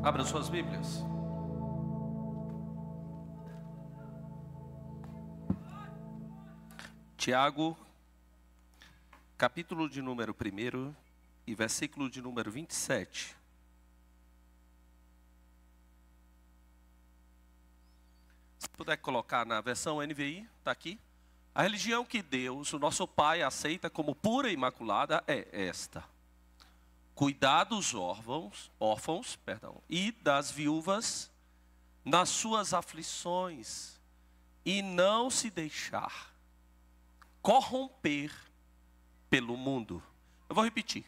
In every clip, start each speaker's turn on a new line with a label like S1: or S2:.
S1: Abra suas Bíblias. Tiago, capítulo de número 1 e versículo de número 27. Se puder colocar na versão NVI, está aqui. A religião que Deus, o nosso Pai, aceita como pura e imaculada é esta: cuidar dos órfãos, e das viúvas nas suas aflições e não se deixar corromper pelo mundo. Eu vou repetir.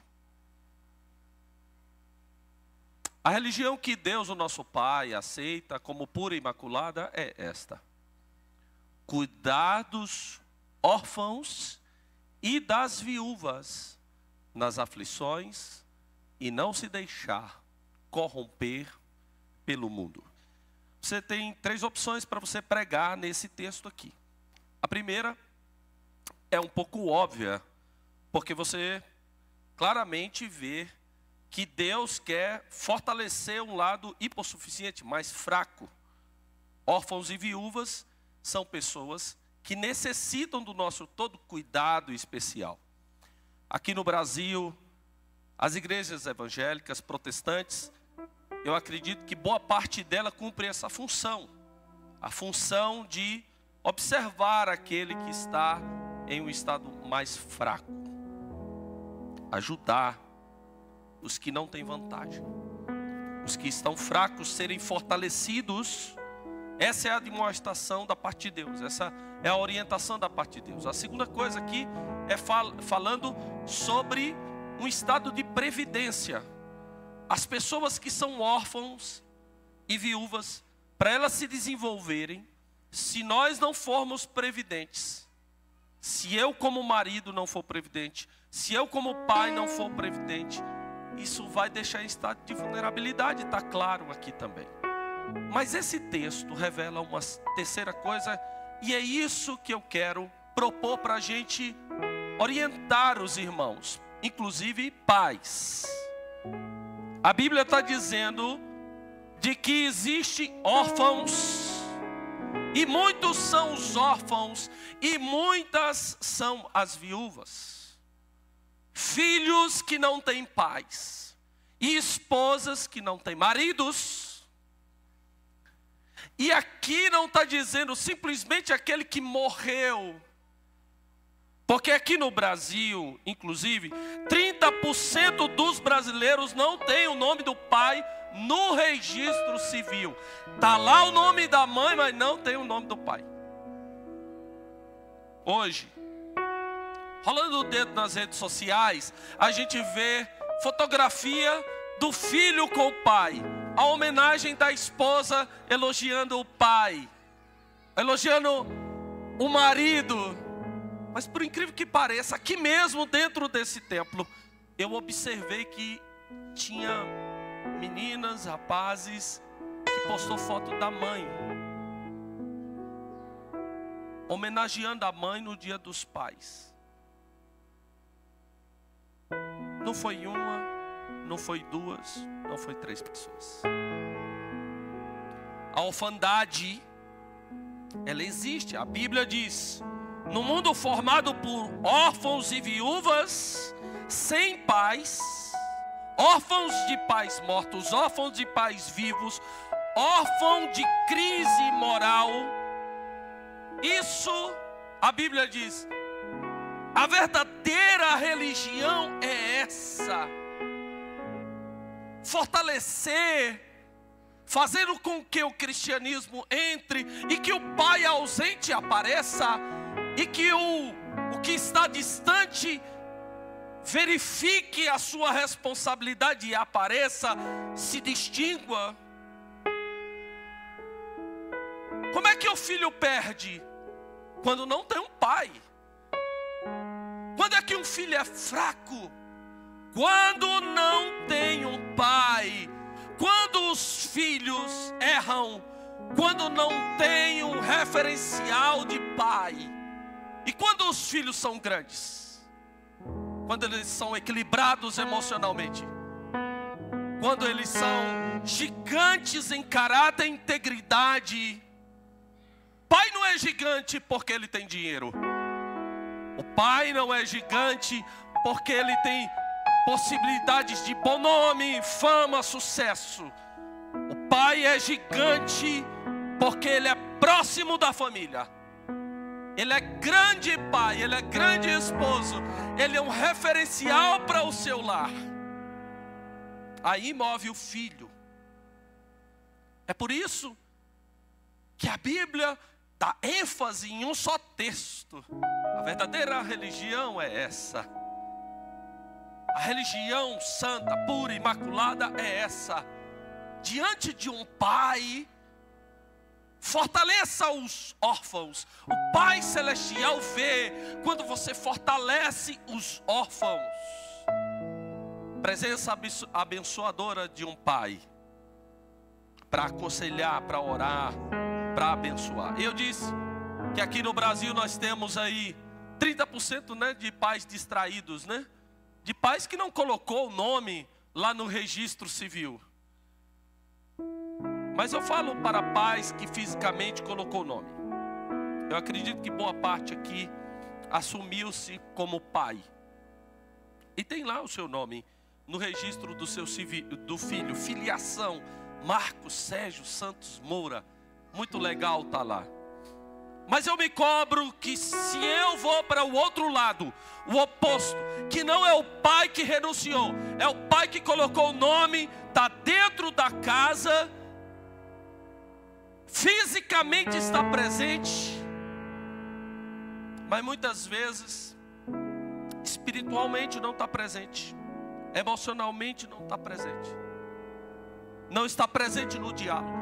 S1: A religião que Deus, o nosso Pai, aceita como pura e imaculada é esta: cuidar dos órfãos e das viúvas nas aflições e não se deixar corromper pelo mundo. Você tem 3 opções para você pregar nesse texto aqui. A primeira é um pouco óbvia, porque você claramente vê que Deus quer fortalecer um lado hipossuficiente, mais fraco. Órfãos e viúvas são pessoas que necessitam do nosso todo cuidado especial. Aqui no Brasil, as igrejas evangélicas, protestantes, eu acredito que boa parte dela cumpre essa função. A função de observar aquele que está em um estado mais fraco. Ajudar os que não têm vantagem. Os que estão fracos serem fortalecidos. Essa é a demonstração da parte de Deus. Essa é a orientação da parte de Deus. A segunda coisa aqui é falando sobre um estado de previdência. As pessoas que são órfãos e viúvas, para elas se desenvolverem, se nós não formos previdentes, se eu como marido não for previdente, se eu como pai não for previdente, isso vai deixar em estado de vulnerabilidade, está claro aqui também. Mas esse texto revela uma terceira coisa, e é isso que eu quero propor para a gente orientar os irmãos, inclusive pais. A Bíblia está dizendo de que existem órfãos, e muitos são os órfãos, e muitas são as viúvas. Filhos que não têm pais, e esposas que não têm maridos. E aqui não está dizendo simplesmente aquele que morreu. Porque aqui no Brasil, inclusive, 30% dos brasileiros não tem o nome do pai no registro civil. Está lá o nome da mãe, mas não tem o nome do pai. Hoje, rolando o dedo nas redes sociais, a gente vê fotografia do filho com o pai. A homenagem da esposa elogiando o pai, elogiando o marido. Mas por incrível que pareça, aqui mesmo dentro desse templo, eu observei que tinha meninas, rapazes, que postou foto da mãe, homenageando a mãe no Dia dos Pais. Não foi uma, não foi 2, não foi 3 pessoas. A orfandade, ela existe. A Bíblia diz: no mundo formado por órfãos e viúvas, sem pais, órfãos de pais mortos, órfãos de pais vivos, órfãos de crise moral. Isso, a Bíblia diz, a verdadeira religião é essa: fortalecer, fazendo com que o cristianismo entre e que o pai ausente apareça, e que o que está distante verifique a sua responsabilidade e apareça, se distingua. Como é que o filho perde? Quando não tem um pai. Quando é que um filho é fraco? Quando não tem um pai. Quando os filhos erram, quando não tem um referencial de pai. E quando os filhos são grandes? Quando eles são equilibrados emocionalmente. quando eles são gigantes em caráter e integridade. Pai não é gigante porque ele tem dinheiro. O pai não é gigante porque ele tem possibilidades de bom nome, fama, sucesso. O pai é gigante porque ele é próximo da família. Ele é grande pai, ele é grande esposo, ele é um referencial para o seu lar. Aí move o filho. É por isso que a Bíblia dá ênfase em um só texto. A verdadeira religião é essa. A religião santa, pura, imaculada é essa. Diante de um pai, fortaleça os órfãos. O Pai Celestial vê quando você fortalece os órfãos. Presença abençoadora de um pai, para aconselhar, para orar, para abençoar. Eu disse que aqui no Brasil nós temos aí 30%, né, de pais distraídos, né? De pais que não colocou o nome lá no registro civil. Mas eu falo para pais que fisicamente colocou o nome. Eu acredito que boa parte aqui assumiu-se como pai. E tem lá o seu nome no registro do filho, filiação, Marcos Sérgio Santos Moura. Muito legal tá lá. Mas eu me cobro que se eu vou para o outro lado, o oposto, que não é o pai que renunciou, é o pai que colocou o nome, está dentro da casa, fisicamente está presente, mas muitas vezes espiritualmente não está presente, emocionalmente não está presente, não está presente no diálogo,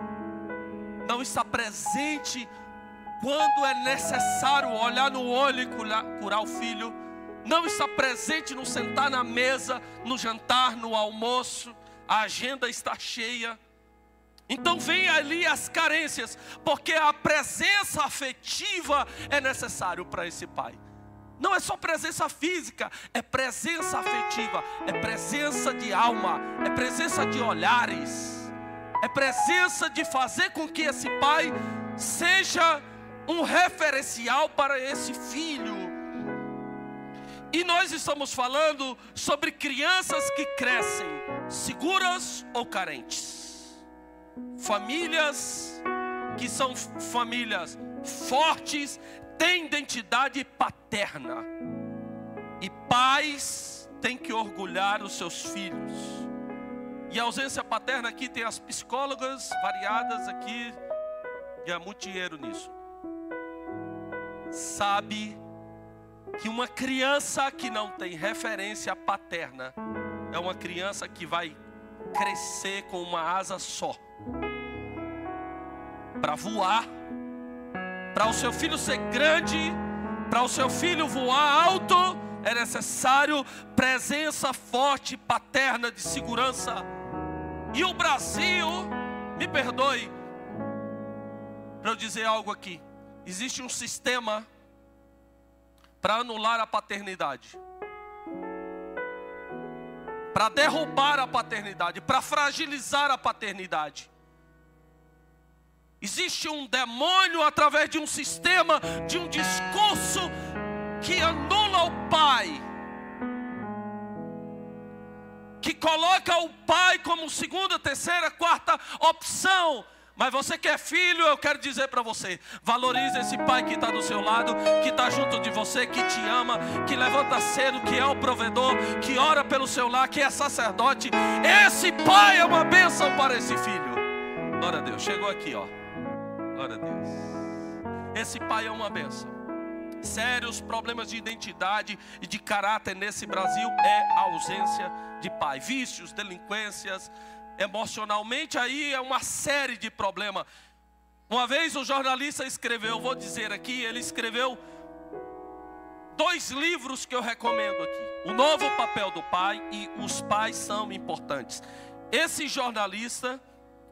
S1: não está presente quando é necessário olhar no olho e curar o filho, não está presente no sentar na mesa, no jantar, no almoço, a agenda está cheia. Então vem ali as carências, porque a presença afetiva é necessário para esse pai. Não é só presença física, é presença afetiva, é presença de alma, é presença de olhares, é presença de fazer com que esse pai seja um referencial para esse filho. E nós estamos falando sobre crianças que crescem seguras ou carentes. Famílias que são famílias fortes, têm identidade paterna. E pais têm que orgulhar os seus filhos. E a ausência paterna aqui tem as psicólogas variadas aqui, ganha muito dinheiro nisso. Sabe que uma criança que não tem referência paterna é uma criança que vai crescer com uma asa só para voar. Para o seu filho ser grande, para o seu filho voar alto, é necessário presença forte paterna de segurança. E o Brasil, me perdoe para eu dizer algo aqui, existe um sistema para anular a paternidade, para derrubar a paternidade, para fragilizar a paternidade. Existe um demônio através de um sistema, de um discurso que anula o pai, que coloca o pai como segunda, terceira, quarta opção. Mas você que é filho, eu quero dizer para você, valorize esse pai que está do seu lado, que está junto de você, que te ama, que levanta cedo, que é o provedor, que ora pelo seu lar, que é sacerdote. Esse pai é uma bênção para esse filho. Glória a Deus, chegou aqui, ó. Glória a Deus. Esse pai é uma bênção. Sérios problemas de identidade e de caráter nesse Brasil é a ausência de pai. Vícios, delinquências, emocionalmente aí é uma série de problemas. Uma vez um jornalista escreveu, vou dizer aqui, ele escreveu 2 livros que eu recomendo aqui: O Novo Papel do Pai e Os Pais São Importantes. Esse jornalista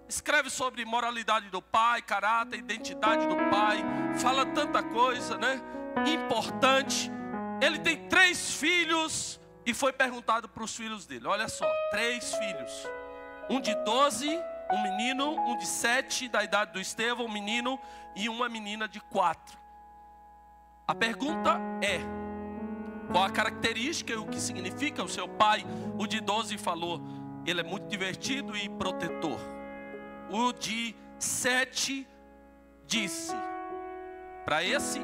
S1: escreve sobre moralidade do pai, caráter, identidade do pai, fala tanta coisa, né? Importante. Ele tem 3 filhos e foi perguntado para os filhos dele, olha só, 3 filhos. Um de 12, um menino. Um de 7, da idade do Estevão, um menino. E uma menina de 4. A pergunta é: qual a característica e o que significa? O seu pai, o de 12, falou: ele é muito divertido e protetor. O de 7 disse, para esse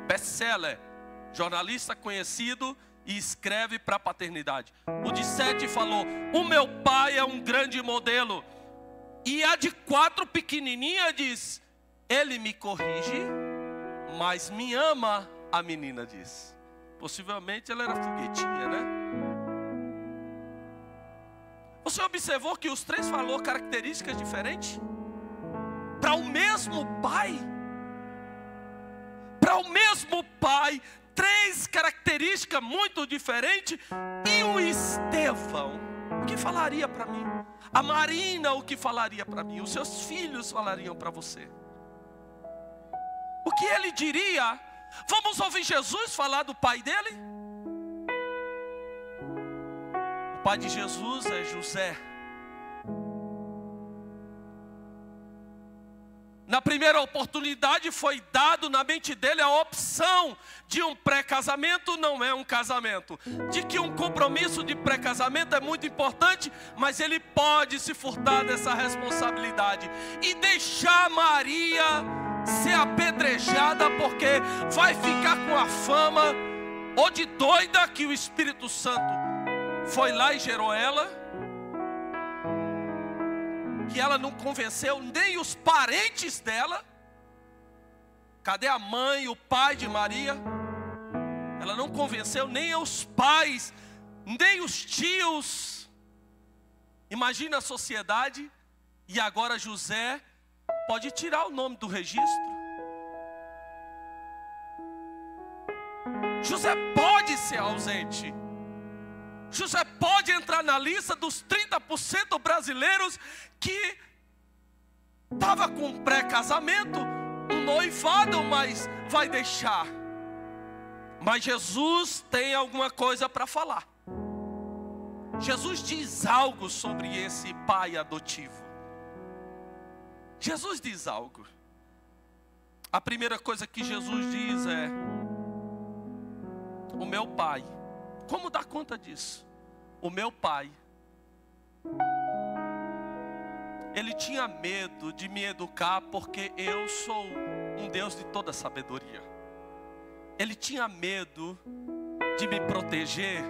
S1: best-seller, jornalista conhecido e escreve para a paternidade. O de 7 falou: o meu pai é um grande modelo. E a de 4, pequenininha, diz: ele me corrige, mas me ama, a menina diz. Possivelmente ela era foguetinha, né? Você observou que os 3 falou características diferentes? Para o mesmo pai. Para o mesmo pai, 3 características muito diferentes. E o Estevão, o que falaria para mim? A Marina, o que falaria para mim? Os seus filhos falariam para você. O que ele diria? Vamos ouvir Jesus falar do pai dele? O pai de Jesus é José. Na primeira oportunidade foi dado na mente dele a opção de um pré-casamento, não é um casamento. De que um compromisso de pré-casamento é muito importante, mas ele pode se furtar dessa responsabilidade e deixar Maria ser apedrejada, porque vai ficar com a fama ou de doida, que o Espírito Santo foi lá e gerou ela, que ela não convenceu nem os parentes dela. Cadê a mãe e o pai de Maria? Ela não convenceu nem os pais, nem os tios. Imagina a sociedade. E agora José pode tirar o nome do registro. José pode ser ausente. José pode entrar na lista dos 30% brasileiros que estava com pré-casamento, um noivado, mas vai deixar. Mas Jesus tem alguma coisa para falar. Jesus diz algo sobre esse pai adotivo. Jesus diz algo. A primeira coisa que Jesus diz é: o meu pai. Como dar conta disso? O meu pai, ele tinha medo de me educar, porque eu sou um Deus de toda sabedoria. Ele tinha medo de me proteger,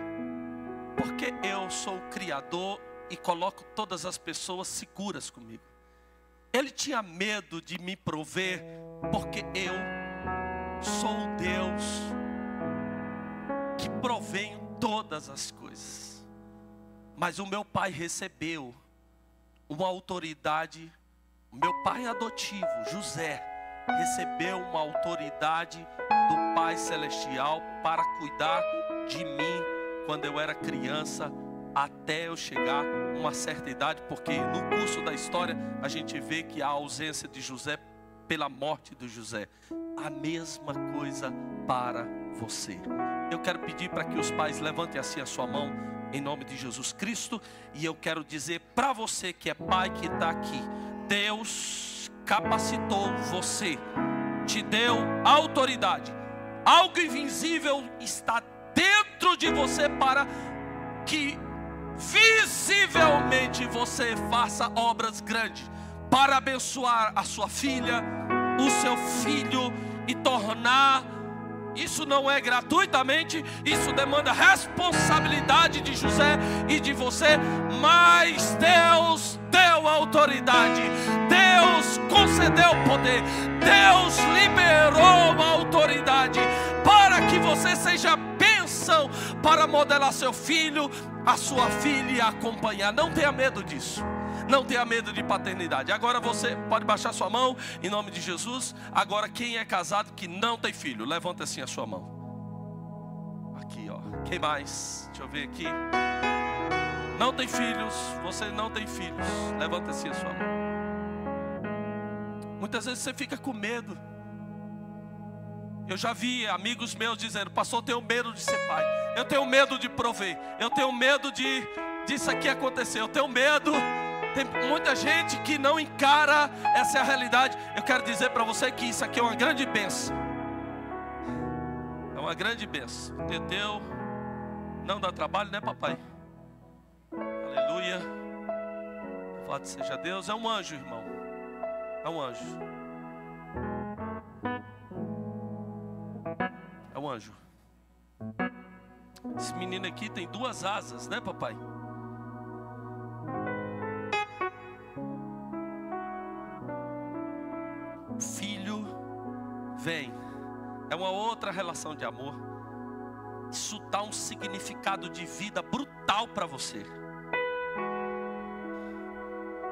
S1: porque eu sou o Criador e coloco todas as pessoas seguras comigo. Ele tinha medo de me prover, porque eu sou o Deus que provém todas as coisas. Mas o meu pai recebeu uma autoridade. O meu pai adotivo, José, recebeu uma autoridade do Pai Celestial para cuidar de mim quando eu era criança, até eu chegar a uma certa idade, porque no curso da história a gente vê que a ausência de José pela morte de José. A mesma coisa para você. Eu quero pedir para que os pais levantem assim a sua mão, em nome de Jesus Cristo. E eu quero dizer para você que é pai, que está aqui: Deus capacitou você, te deu autoridade. Algo invisível está dentro de você para que visivelmente você faça obras grandes, para abençoar a sua filha, o seu filho, e tornar. Isso não é gratuitamente, isso demanda responsabilidade de José e de você, mas Deus deu autoridade, Deus concedeu poder, Deus liberou a autoridade para que você seja bênção para modelar seu filho, a sua filha e acompanhar. Não tenha medo disso. Não tenha medo de paternidade. Agora você pode baixar sua mão em nome de Jesus. Agora, quem é casado que não tem filho, levanta assim a sua mão. Aqui, ó. Quem mais? Deixa eu ver aqui. Não tem filhos. Você não tem filhos. Levanta assim a sua mão. Muitas vezes você fica com medo. Eu já vi amigos meus dizendo: pastor, eu tenho medo de ser pai. Eu tenho medo de prover. Eu tenho medo disso aqui acontecer. Eu tenho medo. Tem muita gente que não encara essa realidade. Eu quero dizer para você que isso aqui é uma grande bênção. É uma grande bênção. Teteu não dá trabalho, né, papai? Aleluia. Louvado seja Deus. É um anjo, irmão. É um anjo. É um anjo. Esse menino aqui tem 2 asas, né, papai? Filho vem. É uma outra relação de amor. Isso dá um significado de vida brutal para você.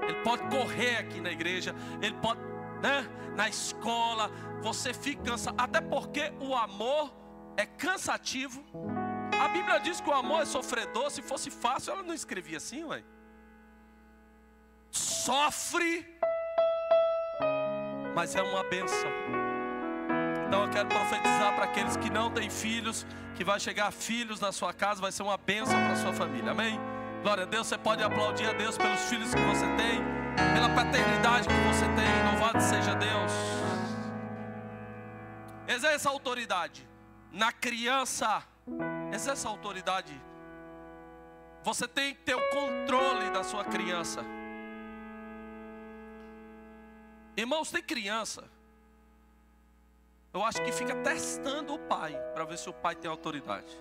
S1: Ele pode correr aqui na igreja, ele pode, né, na escola. Você fica cansado, até porque o amor é cansativo. A Bíblia diz que o amor é sofredor. Se fosse fácil, ela não escrevia assim, ué. Sofre, mas é uma bênção. Então eu quero profetizar para aqueles que não têm filhos, que vai chegar filhos na sua casa, vai ser uma bênção para a sua família, amém? Glória a Deus. Você pode aplaudir a Deus pelos filhos que você tem, pela paternidade que você tem. Louvado seja Deus. Exerça autoridade na criança. Exerça autoridade. Você tem que ter o controle da sua criança. Irmãos, tem criança, eu acho que fica testando o pai, para ver se o pai tem autoridade.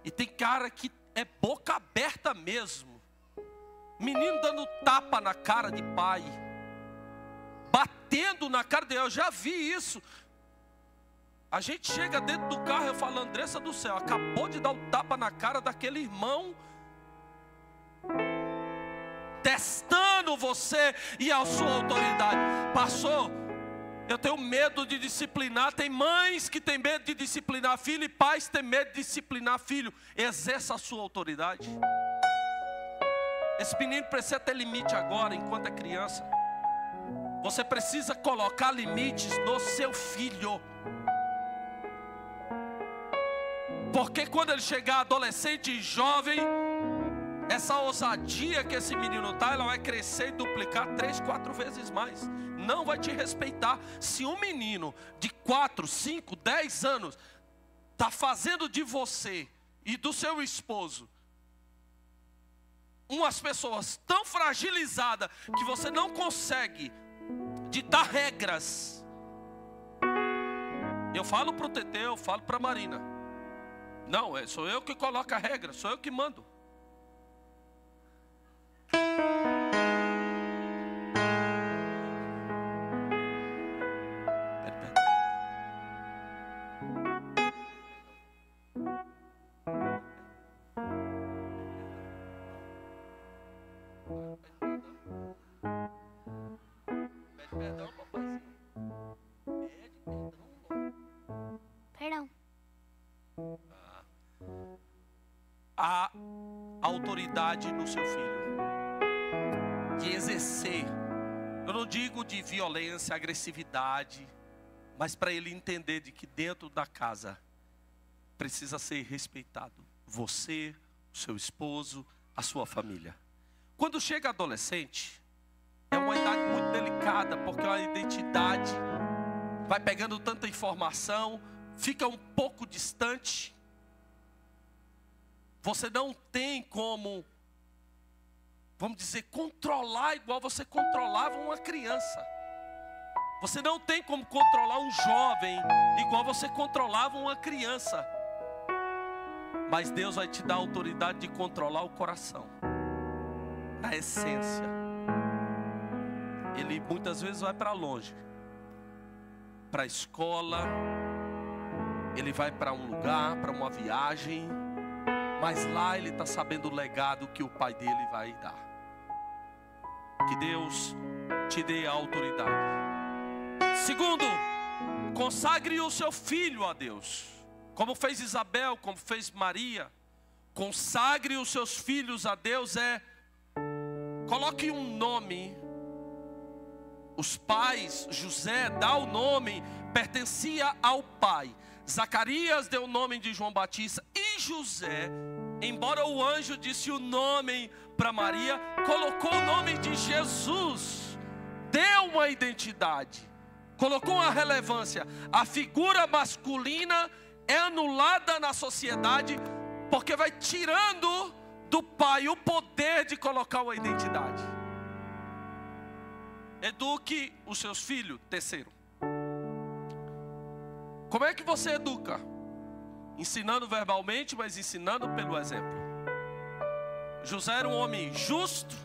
S1: E tem cara que é boca aberta mesmo. Menino dando tapa na cara de pai, batendo na cara dele. Eu já vi isso. A gente chega dentro do carro, eu falo, Andressa do céu, acabou de dar um tapa na cara daquele irmão, testando você e a sua autoridade. Pastor, eu tenho medo de disciplinar. Tem mães que têm medo de disciplinar filho, e pais que têm medo de disciplinar filho. Exerça a sua autoridade. Esse menino precisa ter limite agora, enquanto é criança. Você precisa colocar limites no seu filho. Porque quando ele chegar adolescente e jovem, essa ousadia que esse menino está, ela vai crescer e duplicar 3, 4 vezes mais. Não vai te respeitar. Se um menino de 4, 5, 10 anos está fazendo de você e do seu esposo umas pessoas tão fragilizadas que você não consegue ditar regras. Eu falo para o Teteu, eu falo para a Marina. Não, sou eu que coloco a regra, sou eu que mando. Perdão, papaizinho. Pede perdão.
S2: Perdão.
S1: A autoridade no seu filho, de exercer. Eu não digo de violência, agressividade, mas para ele entender de que dentro da casa precisa ser respeitado. Você, o seu esposo, a sua família. Quando chega adolescente, é uma idade muito delicada, porque a identidade vai pegando tanta informação, fica um pouco distante. Você não tem como, vamos dizer, controlar igual você controlava uma criança. Você não tem como controlar um jovem igual você controlava uma criança. Mas Deus vai te dar a autoridade de controlar o coração, na essência. Ele muitas vezes vai para longe, para a escola, ele vai para um lugar, para uma viagem, mas lá ele está sabendo o legado que o pai dele vai dar. Que Deus te dê a autoridade. Segundo, consagre o seu filho a Deus, como fez Isabel, como fez Maria. Consagre os seus filhos a Deus, coloque um nome. Os pais, José dá o nome, pertencia ao pai. Zacarias deu o nome de João Batista. E José, embora o anjo disse o nome para Maria, colocou o nome de Jesus, deu uma identidade, colocou uma relevância. A figura masculina é anulada na sociedade, porque vai tirando do pai o poder de colocar uma identidade. Eduque os seus filhos. Terceiro, como é que você educa? Ensinando verbalmente, mas ensinando pelo exemplo. José era um homem justo.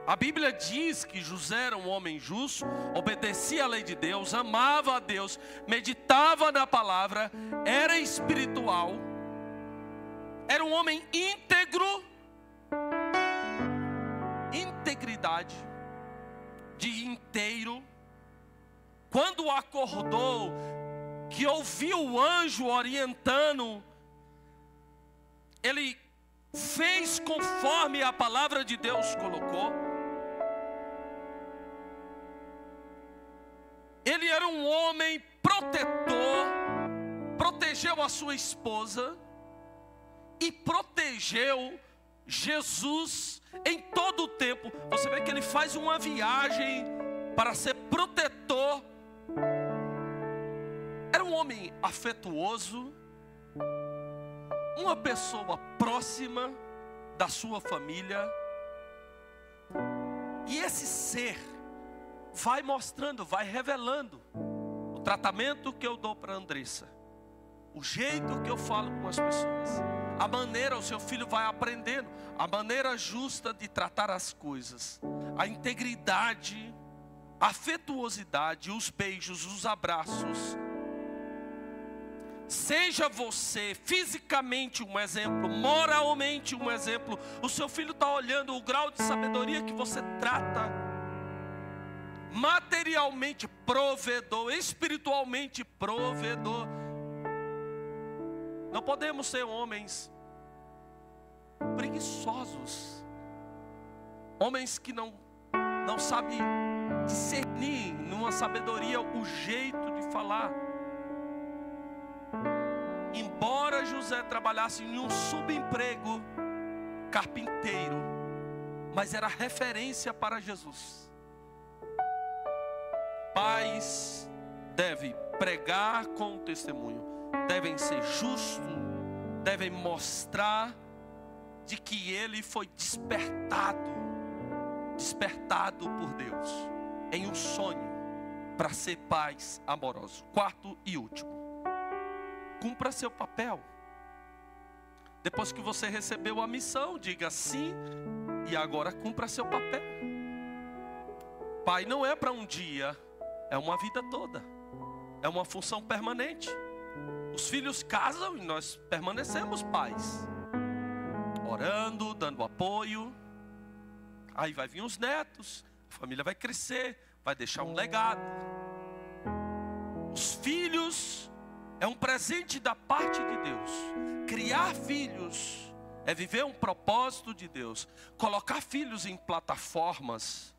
S1: A Bíblia diz que José era um homem justo, obedecia à lei de Deus, amava a Deus, meditava na palavra, era espiritual, era um homem íntegro, integridade, de inteiro. Quando acordou, que ouviu o anjo orientando, ele fez conforme a palavra de Deus colocou. Ele era um homem protetor, protegeu a sua esposa e protegeu Jesus em todo o tempo. Você vê que ele faz uma viagem para ser protetor. Era um homem afetuoso, uma pessoa próxima da sua família. E esse ser vai mostrando, vai revelando o tratamento que eu dou para Andressa, o jeito que eu falo com as pessoas, a maneira, o seu filho vai aprendendo a maneira justa de tratar as coisas, a integridade, a afetuosidade, os beijos, os abraços. Seja você fisicamente um exemplo, moralmente um exemplo. O seu filho está olhando o grau de sabedoria que você trata. Materialmente provedor, espiritualmente provedor. Não podemos ser homens preguiçosos, homens que não sabem discernir numa sabedoria o jeito de falar. Embora José trabalhasse em um subemprego, carpinteiro, mas era referência para Jesus. Pais devem pregar com o testemunho, devem ser justos, devem mostrar de que ele foi despertado por Deus em um sonho para ser pais amorosos. Quarto e último, cumpra seu papel. Depois que você recebeu a missão, diga sim e agora cumpra seu papel. Pai não é para um dia, é uma vida toda, é uma função permanente. Os filhos casam e nós permanecemos pais, orando, dando apoio. Aí vai vir os netos, a família vai crescer, vai deixar um legado. Os filhos é um presente da parte de Deus. Criar filhos é viver um propósito de Deus. Colocar filhos em plataformas,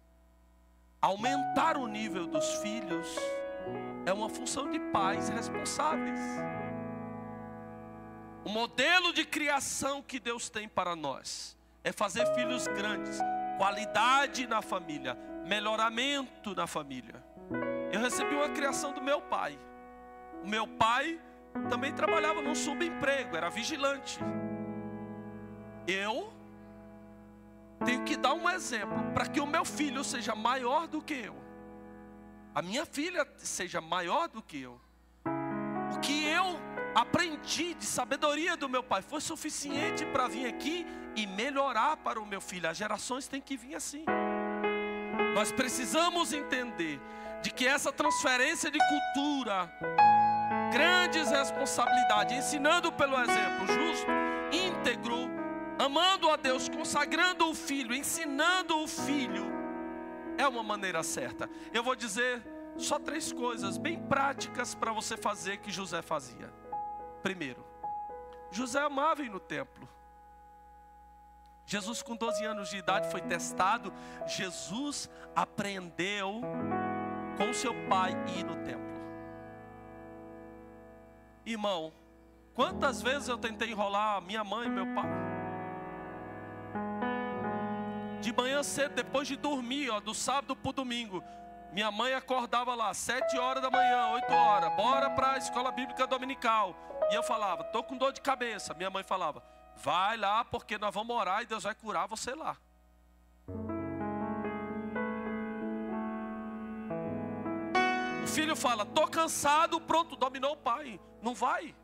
S1: aumentar o nível dos filhos, é uma função de pais responsáveis. O modelo de criação que Deus tem para nós é fazer filhos grandes, qualidade na família, melhoramento na família. Eu recebi uma criação do meu pai. O meu pai também trabalhava num subemprego, era vigilante. Eu tenho que dar um exemplo para que o meu filho seja maior do que eu, a minha filha seja maior do que eu. O que eu aprendi de sabedoria do meu pai foi suficiente para vir aqui e melhorar para o meu filho. As gerações têm que vir assim. Nós precisamos entender de que essa transferência de cultura, grandes responsabilidades, ensinando pelo exemplo justo, íntegro, amando a Deus, consagrando o filho, ensinando o filho, é uma maneira certa. Eu vou dizer só 3 coisas bem práticas para você fazer que José fazia. Primeiro, José amava ir no templo. Jesus com 12 anos de idade foi testado. Jesus aprendeu com seu pai ir no templo. Irmão, quantas vezes eu tentei enrolar minha mãe e meu pai? De manhã cedo, depois de dormir, do sábado para o domingo, minha mãe acordava lá, 7 horas da manhã, 8 horas, bora para a escola bíblica dominical. E eu falava, estou com dor de cabeça. Minha mãe falava, vai lá porque nós vamos orar e Deus vai curar você lá. O filho fala, estou cansado, pronto, dominou o pai. Não vai.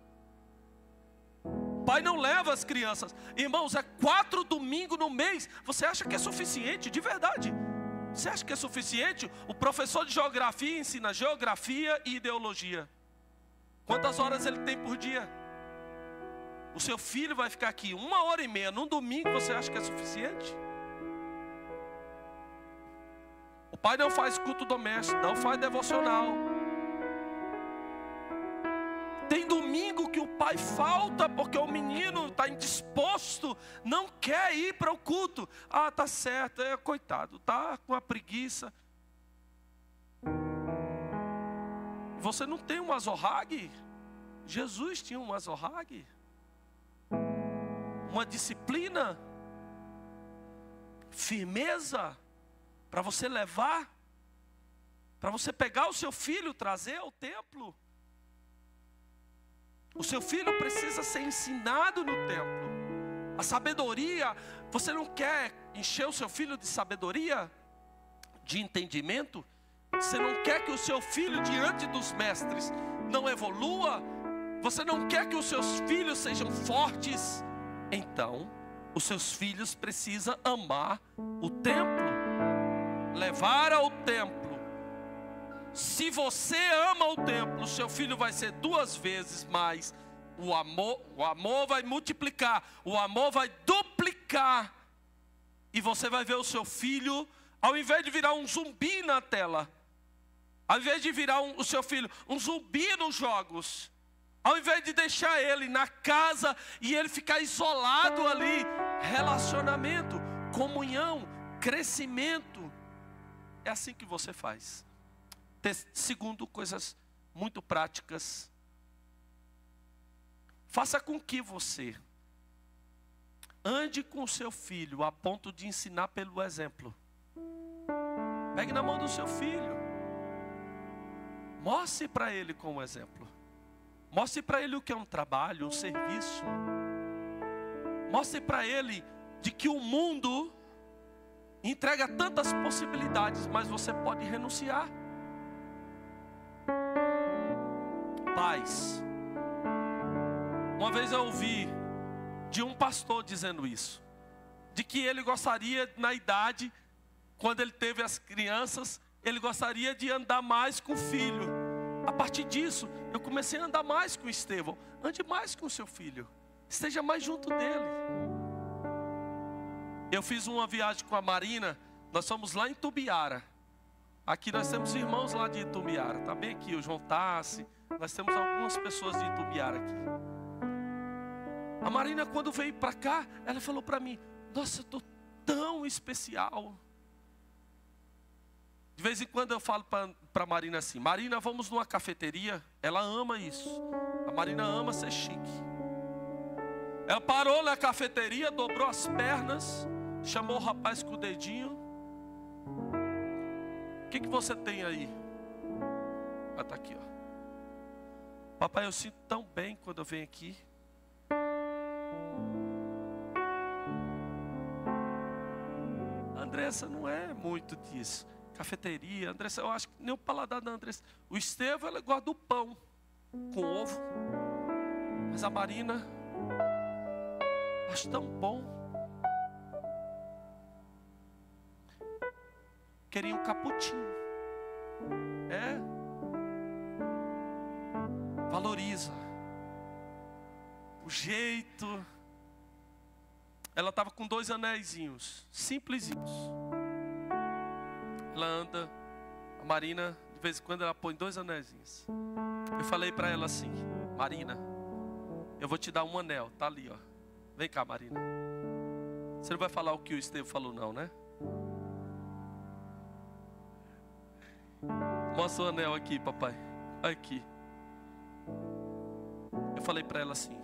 S1: O pai não leva as crianças. Irmãos, 4 domingos no mês. Você acha que é suficiente? De verdade. Você acha que é suficiente? O professor de geografia ensina geografia e ideologia. Quantas horas ele tem por dia? O seu filho vai ficar aqui 1h30 num domingo, você acha que é suficiente? O pai não faz culto doméstico, não faz devocional. Tem domingo que o pai falta porque o menino está indisposto, não quer ir para o culto. Ah, tá certo, coitado, tá com a preguiça. Você não tem um azorrague? Jesus tinha um azorrague? Uma disciplina? Firmeza? Para você levar? Para você pegar o seu filho, trazer ao templo? O seu filho precisa ser ensinado no templo. A sabedoria, você não quer encher o seu filho de sabedoria? De entendimento? Você não quer que o seu filho diante dos mestres não evolua? Você não quer que os seus filhos sejam fortes? Então, os seus filhos precisam amar o templo, levar ao templo. Se você ama o templo, o seu filho vai ser 2 vezes mais. O amor vai multiplicar, o amor vai duplicar. E você vai ver o seu filho, ao invés de virar um zumbi na tela, ao invés de virar o seu filho um zumbi nos jogos, ao invés de deixar ele na casa e ele ficar isolado ali, relacionamento, comunhão, crescimento. É assim que você faz. Segundo, coisas muito práticas. Faça com que você ande com o seu filho a ponto de ensinar pelo exemplo. Pegue na mão do seu filho. Mostre para ele com o exemplo. Mostre para ele o que é um trabalho, um serviço. Mostre para ele de que o mundo entrega tantas possibilidades, mas você pode renunciar. Pais. Uma vez eu ouvi de um pastor dizendo isso, de que ele gostaria, na idade, quando ele teve as crianças, ele gostaria de andar mais com o filho. A partir disso, eu comecei a andar mais com o Estevão. Ande mais com o seu filho, esteja mais junto dele. Eu fiz uma viagem com a Marina, nós fomos lá em Itubiara. Aqui nós temos irmãos lá de Itubiara, tá bem aqui, o João Tassi. Nós temos algumas pessoas de Itubiara aqui. A Marina, quando veio para cá, ela falou para mim, nossa, eu estou tão especial. De vez em quando eu falo para a Marina assim, Marina, vamos numa cafeteria. Ela ama isso. A Marina ama ser chique. Ela parou na cafeteria, dobrou as pernas, chamou o rapaz com o dedinho. O que você tem aí? Ah, tá aqui, ó. Papai, eu sinto tão bem quando eu venho aqui. Andressa não é muito disso. Cafeteria, Andressa, eu acho que nem o paladar da Andressa. O Estevão, ela gosta do pão com ovo. Mas a Marina, acho tão bom. Queria um cappuccino. Valoriza o jeito. Ela estava com 2 anéisinhos, simplesinhos. Ela anda, a Marina, de vez em quando ela põe 2 anéisinhos. Eu falei para ela assim, Marina, eu vou te dar um anel, tá ali, ó. Vem cá, Marina. Você não vai falar o que o Estevão falou não, né? Mostra o anel aqui, papai. Aqui. Eu falei para ela assim,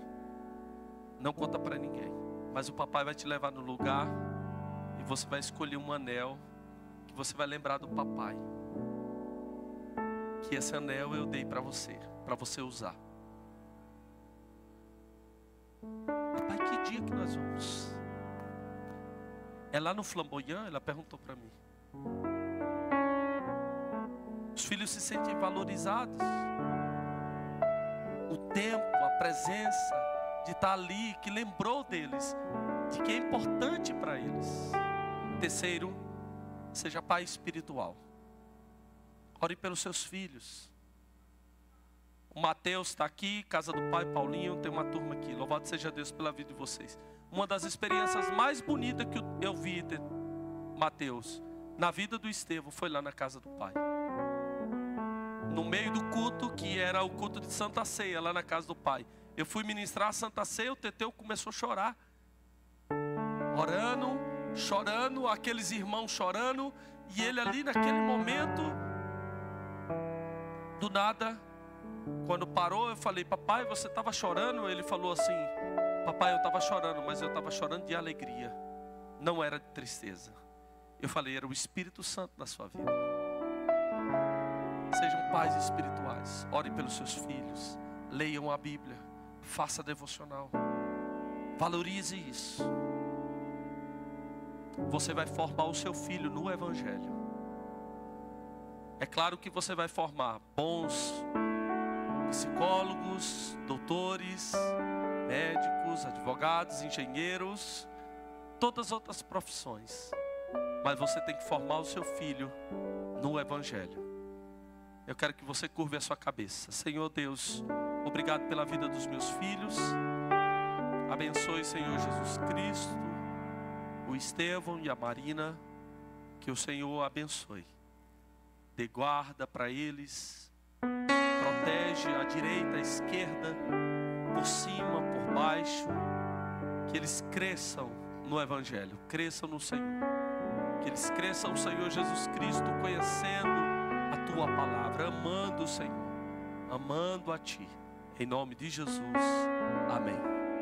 S1: não conta para ninguém, mas o papai vai te levar no lugar E você vai escolher um anel que você vai lembrar do papai. Que esse anel eu dei para você usar. Papai, que dia que nós vamos? É lá no Flamboyant? Ela perguntou para mim. Os filhos se sentem valorizados. O tempo, a presença de estar ali, que lembrou deles, de que é importante para eles. Terceiro, seja pai espiritual. Ore pelos seus filhos. O Mateus está aqui, casa do pai, Paulinho, tem uma turma aqui. Louvado seja Deus pela vida de vocês. Uma das experiências mais bonitas que eu vi, Mateus, na vida do Estevão, foi lá na casa do pai. No meio do culto, que era o culto de Santa Ceia, lá na casa do pai. Eu fui ministrar a Santa Ceia, o Teteu começou a chorar. Orando, chorando, aqueles irmãos chorando. E ele ali naquele momento, do nada, quando parou, eu falei, papai, você estava chorando? Ele falou assim, papai, eu estava chorando, mas eu estava chorando de alegria. Não era de tristeza. Eu falei, era o Espírito Santo na sua vida. Sejam pais espirituais. Orem pelos seus filhos. Leiam a Bíblia. Faça devocional. Valorize isso. Você vai formar o seu filho no Evangelho. É claro que você vai formar bons psicólogos, doutores, médicos, advogados, engenheiros, todas as outras profissões. Mas você tem que formar o seu filho no Evangelho. Eu quero que você curve a sua cabeça. Senhor Deus, obrigado pela vida dos meus filhos. Abençoe, Senhor Jesus Cristo, o Estevão e a Marina. Que o Senhor abençoe. Dê guarda para eles. Protege a direita, a esquerda, por cima, por baixo. Que eles cresçam no Evangelho, cresçam no Senhor. Que eles cresçam no Senhor Jesus Cristo, conhecendo a Tua palavra, amando o Senhor, amando a Ti. Em nome de Jesus, amém.